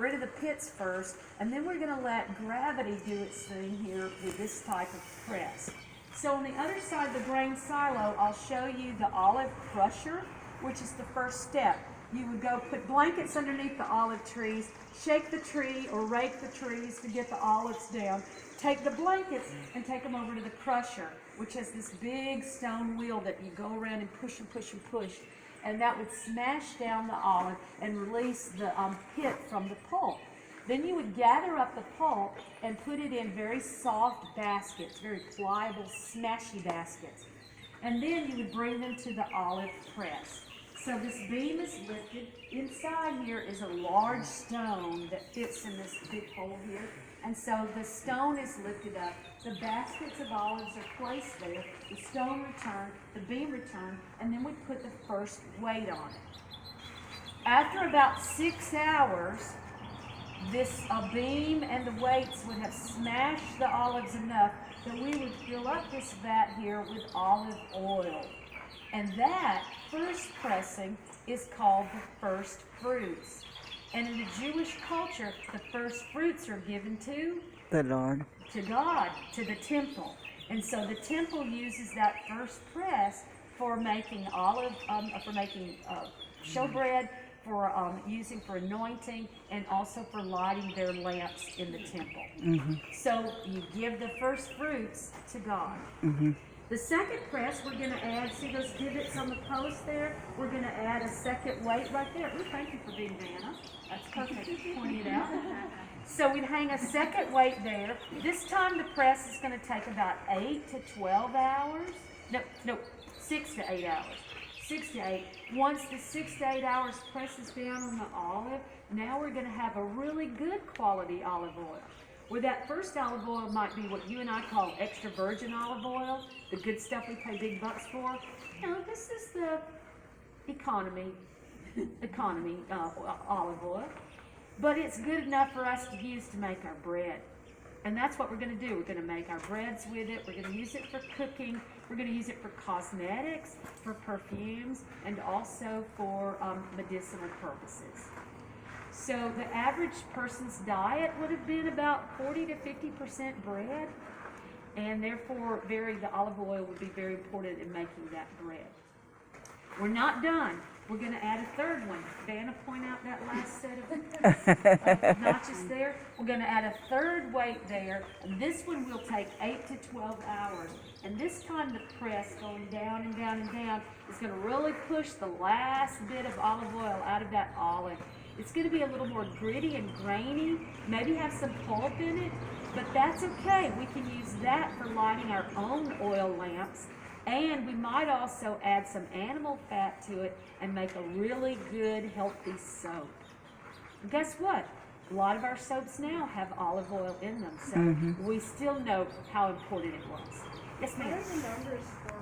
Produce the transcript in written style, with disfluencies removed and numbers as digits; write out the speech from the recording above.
rid of the pits first, and then we're going to let gravity do its thing here with this type of press. So on the other side of the grain silo, I'll show you the olive crusher, which is the first step. You would go put blankets underneath the olive trees, shake the tree or rake the trees to get the olives down. Take the blankets and take them over to the crusher, which has this big stone wheel that you go around and push and push and push. And that would smash down the olive and release the pit from the pulp. Then you would gather up the pulp and put it in very soft baskets, very pliable, smashy baskets. And then you would bring them to the olive press. So this beam is lifted. Inside here is a large stone that fits in this big hole here. And so the stone is lifted up. The baskets of olives are placed there. The stone returned, the beam returned, and then we put the first weight on it. After about 6 hours, this beam and the weights would have smashed the olives enough that we would fill up this vat here with olive oil. And that first pressing is called the first fruits. And in the Jewish culture, the first fruits are given to the Lord, to God, to the temple. And so the temple uses that first press for making showbread, for using for anointing, and also for lighting their lamps in the temple. So you give the first fruits to God. The second press, we're going to add, see those divots on the post there? We're going to add a second weight right there. Ooh, thank you for being Vanna. That's perfect, pointing it out. So we'd hang a second weight there. This time the press is going to take about 8 to 12 hours. No, 6 to 8 hours. 6 to 8. Once the 6 to 8 hours presses down on the olive, now we're going to have a really good quality olive oil. Where that first olive oil might be what you and I call extra virgin olive oil, the good stuff we pay big bucks for. No, this is the economy olive oil. But it's good enough for us to use to make our bread. And that's what we're going to do. We're going to make our breads with it. We're going to use it for cooking. We're going to use it for cosmetics, for perfumes, and also for medicinal purposes. So the average person's diet would have been about 40 to 50% bread, and therefore the olive oil would be very important in making that bread. We're not done. We're going to add a third one. Vanna, point out that last set of notches there. We're going to add a third weight there, and this one will take 8 to 12 hours. And this time the press going down and down and down is going to really push the last bit of olive oil out of that olive. It's going to be a little more gritty and grainy, maybe have some pulp in it, but that's okay. We can use that for lighting our own oil lamps, and we might also add some animal fat to it and make a really good, healthy soap. And guess what? A lot of our soaps now have olive oil in them, so we still know how important it was. Yes, ma'am? What are the numbers for